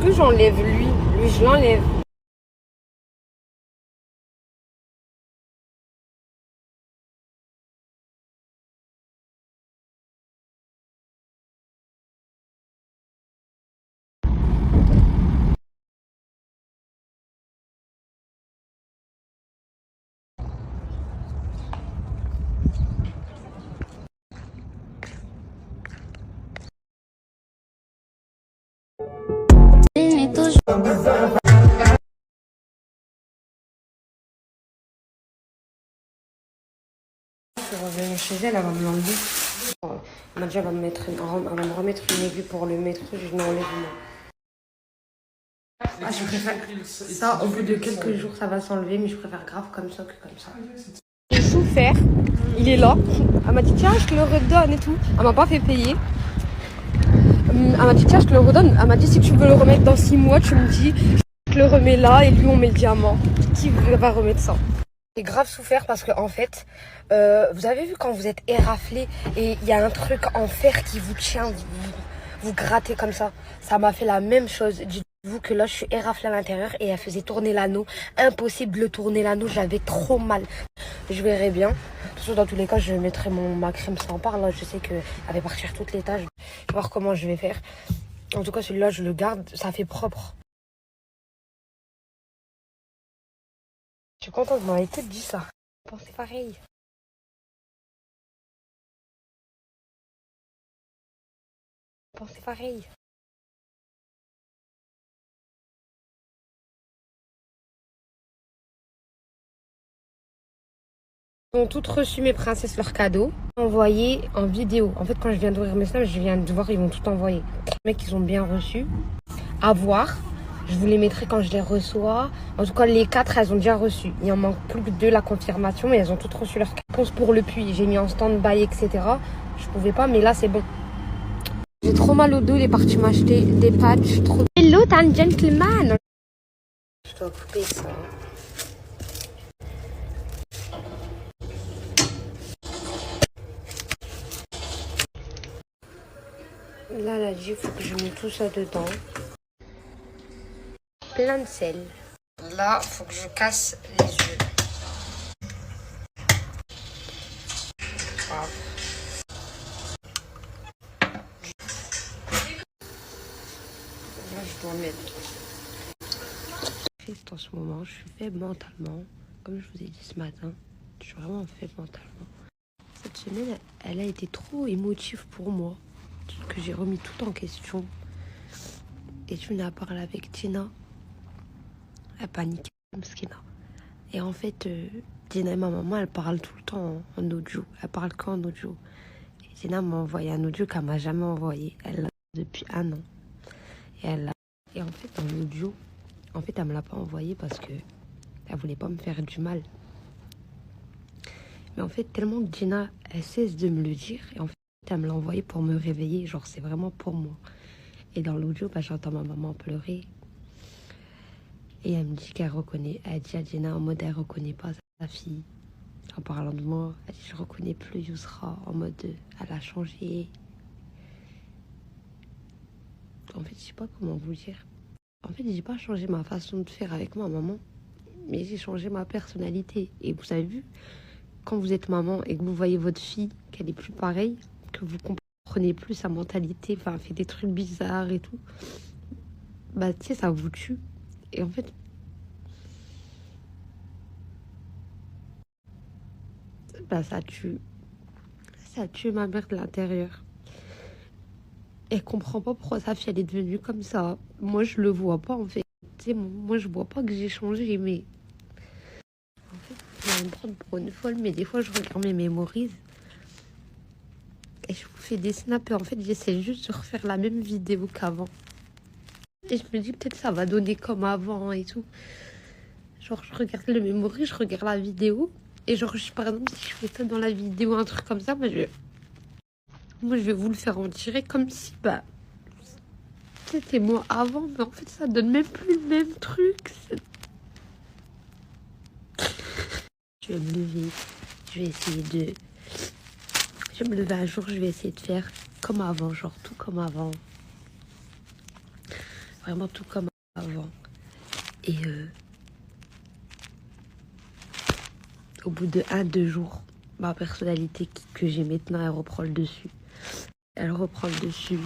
Plus j'enlève lui, je l'enlève. Je suis revenue chez elle, elle va me l'enlever. Elle m'a dit elle va me remettre une aiguille pour le mettre. Je l'enlève moi. Ah, je préfère ça, au bout de quelques jours ça va s'enlever, mais je préfère grave comme ça que comme ça. Le chou-fer, il est là. Elle m'a dit tiens je te le redonne et tout. Elle m'a pas fait payer. Elle m'a dit tiens je te le redonne. Elle m'a dit si tu veux le remettre dans 6 mois, tu me dis je te le remets là et lui on met le diamant. Qui va remettre ça? J'ai grave souffert parce que en fait, vous avez vu quand vous êtes éraflé et il y a un truc en fer qui vous tient, vous grattez comme ça. Ça m'a fait la même chose. Dites-vous que là je suis éraflée à l'intérieur et elle faisait tourner l'anneau. Impossible de le tourner l'anneau, j'avais trop mal. Je verrai bien. Dans tous les cas, je mettrai ma crème sans part. Là, je sais qu'elle va partir toutes les tâches. Je vais voir comment je vais faire. En tout cas, celui-là, je le garde. Ça fait propre. Je suis contente, vous m'avez toutes dit ça. Pensez pareil. Pensez pareil. Ils ont toutes reçu mes princesses leurs cadeaux. Envoyé en vidéo. En fait, quand je viens d'ouvrir mes snaps, je viens de voir, ils vont tout envoyer. Les mecs, ils ont bien reçu. À voir. Je vous les mettrai quand je les reçois. En tout cas, les 4, elles ont déjà reçu. Il en manque plus que 2, la confirmation, mais elles ont toutes reçu leur réponse pour le puits. J'ai mis en stand-by, etc. Je pouvais pas, mais là, c'est bon. J'ai trop mal au dos, il est parti m'acheter des patchs. Trop... Hello, t'es un gentleman. Je dois couper ça. Là, il faut que je mette tout ça dedans. Plein de sel. Là, il faut que je casse les œufs. Wow. Là, je dois mettre. Triste en ce moment, je suis faible mentalement. Comme je vous ai dit ce matin, je suis vraiment faible mentalement. Cette semaine, elle a été trop émotive pour moi. Que j'ai remis tout en question. Et tu n'as parlé avec Tina. Elle paniquait comme Skina. Et en fait, Tina et ma maman, elles parlent tout le temps en audio. Elles parlent qu'en audio. Et Tina m'a envoyé un audio qu'elle m'a jamais envoyé. Elle l'a depuis 1 an. Et en fait, dans l'audio, elle me l'a pas envoyé parce que elle voulait pas me faire du mal. Mais en fait, tellement que Tina, elle cesse de me le dire. Et en fait, elle me l'a envoyé pour me réveiller. Genre, c'est vraiment pour moi. Et dans l'audio, j'entends ma maman pleurer. Et elle me dit qu'elle reconnaît. Elle dit à Tina en mode, elle reconnaît pas sa fille. En parlant de moi, elle dit, je reconnais plus Yousra. En mode, elle a changé. En fait, je sais pas comment vous dire. En fait, j'ai pas changé ma façon de faire avec ma maman. Mais j'ai changé ma personnalité. Et vous avez vu, quand vous êtes maman et que vous voyez votre fille, qu'elle est plus pareille, que vous comprenez plus sa mentalité, enfin, elle fait des trucs bizarres et tout, bah, tu sais, ça vous tue. Et en fait, bah, ça tue ma mère de l'intérieur. Elle comprend pas pourquoi sa fille, elle est devenue comme ça. Moi, je le vois pas, en fait. Tu sais, moi, je vois pas que j'ai changé, mais... En fait, je vais me prendre pour une folle, mais des fois, je regarde mes mémorises. Et je vous fais des snaps et en fait j'essaie juste de refaire la même vidéo qu'avant. Et je me dis peut-être ça va donner comme avant et tout. Genre je regarde le memory, je regarde la vidéo. Et genre par exemple si je fais ça dans la vidéo, un truc comme ça, moi je vais vous le faire en direct comme si bah c'était moi avant. Mais en fait ça donne même plus le même truc. Je vais me lever, je vais essayer de... Je vais me lever un jour, je vais essayer de faire comme avant, genre tout comme avant. Vraiment tout comme avant. Et au bout de 1-2 jours, ma personnalité que j'ai maintenant, elle reprend le dessus. Elle reprend le dessus.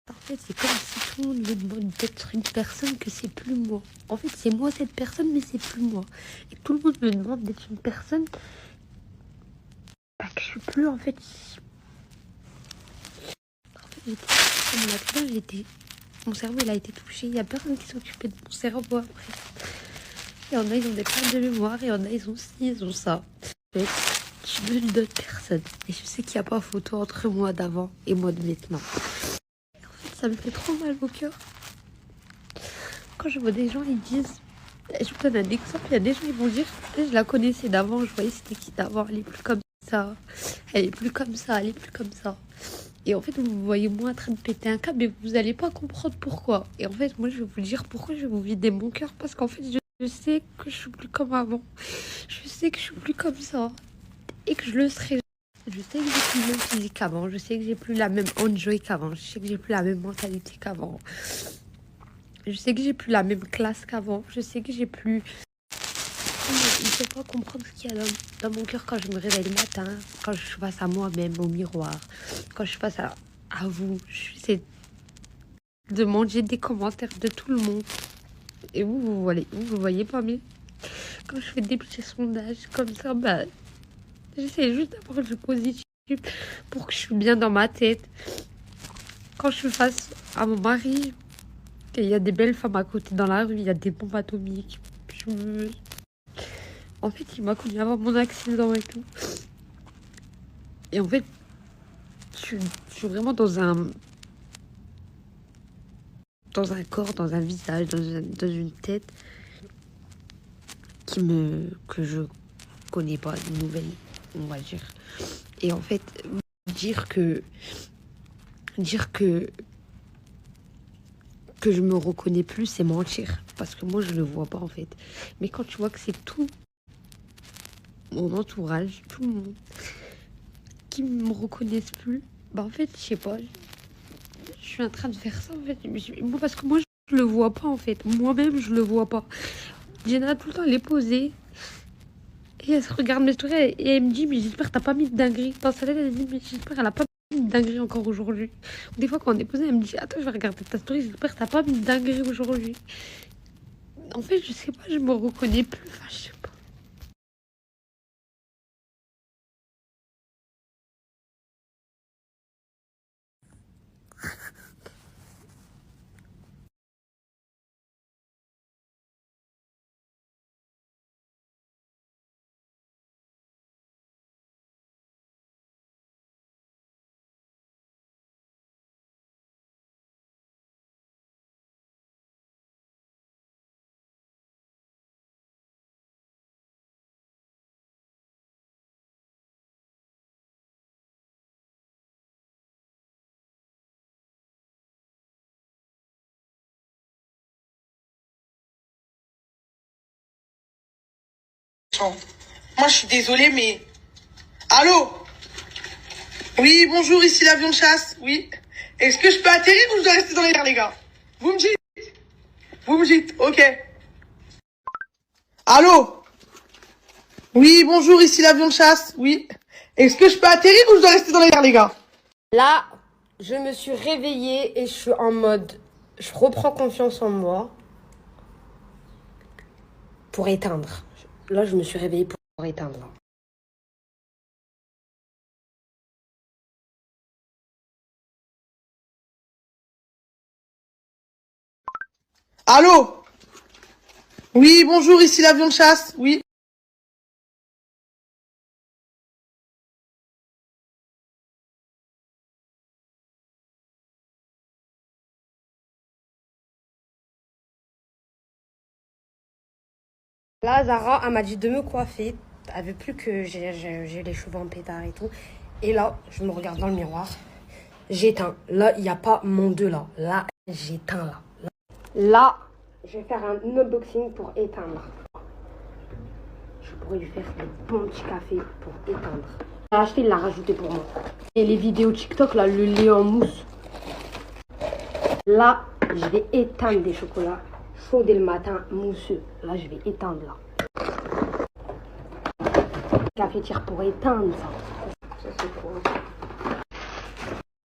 En fait, c'est comme si tout le monde me demande d'être une personne que c'est plus moi. En fait, c'est moi cette personne, mais c'est plus moi. Et tout le monde me demande d'être une personne que je suis plus, en fait. Mon accident, mon cerveau, il a été touché. Il y a personne qui s'est occupé de mon cerveau après. Il y en a, ils ont des pertes de mémoire. Il y en a, ils ont ci, ils ont ça. En fait, je suis devenue d'autres personnes. Et je sais qu'il n'y a pas photo entre moi d'avant et moi de maintenant. Ça me fait trop mal au cœur. Quand je vois des gens, ils disent... Je vous donne un exemple. Il y a des gens, ils vont dire... Je la connaissais d'avant, je voyais c'était qui d'avant. Elle est plus comme ça. Elle est plus comme ça, elle est plus comme ça. Et en fait, vous me voyez moi en train de péter un câble, mais vous n'allez pas comprendre pourquoi. Et en fait, moi, je vais vous dire pourquoi je vais vous vider mon cœur. Parce qu'en fait, je sais que je suis plus comme avant. Je sais que je suis plus comme ça. Et que je le serai. Je sais que j'ai plus le même physique qu'avant. Je sais que j'ai plus la même enjoy qu'avant. Je sais que j'ai plus la même mentalité qu'avant. Je sais que j'ai plus la même classe qu'avant. Je sais que j'ai plus... Il ne faut pas comprendre ce qu'il y a dans mon cœur quand je me réveille le matin, quand je suis face à moi-même au miroir, quand je suis face à vous. J'essaie de manger des commentaires de tout le monde. Et vous voyez pas, mais quand je fais des petits sondages comme ça, bah, j'essaie juste d'avoir du positif pour que je suis bien dans ma tête. Quand je suis face à mon mari, il y a des belles femmes à côté dans la rue, il y a des bombes atomiques. En fait, il m'a connu avant mon accident et tout. Et en fait, je suis vraiment dans un corps, dans un visage, dans une tête que je connais pas, une nouvelle, on va dire. Et en fait, dire que je me reconnais plus, c'est mentir. Parce que moi, je le vois pas, en fait. Mais quand tu vois que c'est tout mon entourage, tout le monde qui me reconnaissent plus, bah en fait, je sais pas, je suis en train de faire ça, en fait. Moi, parce que moi, je le vois pas, en fait. Moi-même, je le vois pas. Jenna, tout le temps, elle est posée. Et elle se regarde mes stories et elle me dit, mais j'espère que t'as pas mis de dinguerie. Dans sa tête, elle me dit, mais j'espère qu'elle a pas mis de dinguerie encore aujourd'hui. Des fois, quand on est posé, elle me dit, attends, je vais regarder ta story, j'espère que t'as pas mis de dinguerie aujourd'hui. En fait, je sais pas, je me reconnais plus. Enfin, je sais pas. Moi, je suis désolée, mais... Allô? Oui, bonjour, ici l'avion de chasse. Oui. Est-ce que je peux atterrir ou je dois rester dans les airs, les gars? Vous me dites? Vous me dites, ok. Allô? Oui, bonjour, ici l'avion de chasse. Oui. Est-ce que je peux atterrir ou je dois rester dans les airs, les gars? Là, je me suis réveillée et je suis en mode... Je reprends confiance en moi pour éteindre. Là, je me suis réveillée pour éteindre. Allô? Oui, bonjour, ici l'avion de chasse. Oui. Là, Zara, elle m'a dit de me coiffer. Elle veut plus que j'ai les cheveux en pétard et tout. Et là, je me regarde dans le miroir. J'éteins. Là, il n'y a pas mon 2 là. Là, j'éteins là. Là, je vais faire un unboxing pour éteindre. Je pourrais lui faire des bons petits cafés pour éteindre. l'a acheté, il l'a rajouté pour moi. Et les vidéos TikTok, là, le lait en mousse. Là, je vais éteindre des chocolats chauds dès le matin, mousseux. Là, je vais éteindre, là. Cafetière pour éteindre, ça. Ça, c'est pour...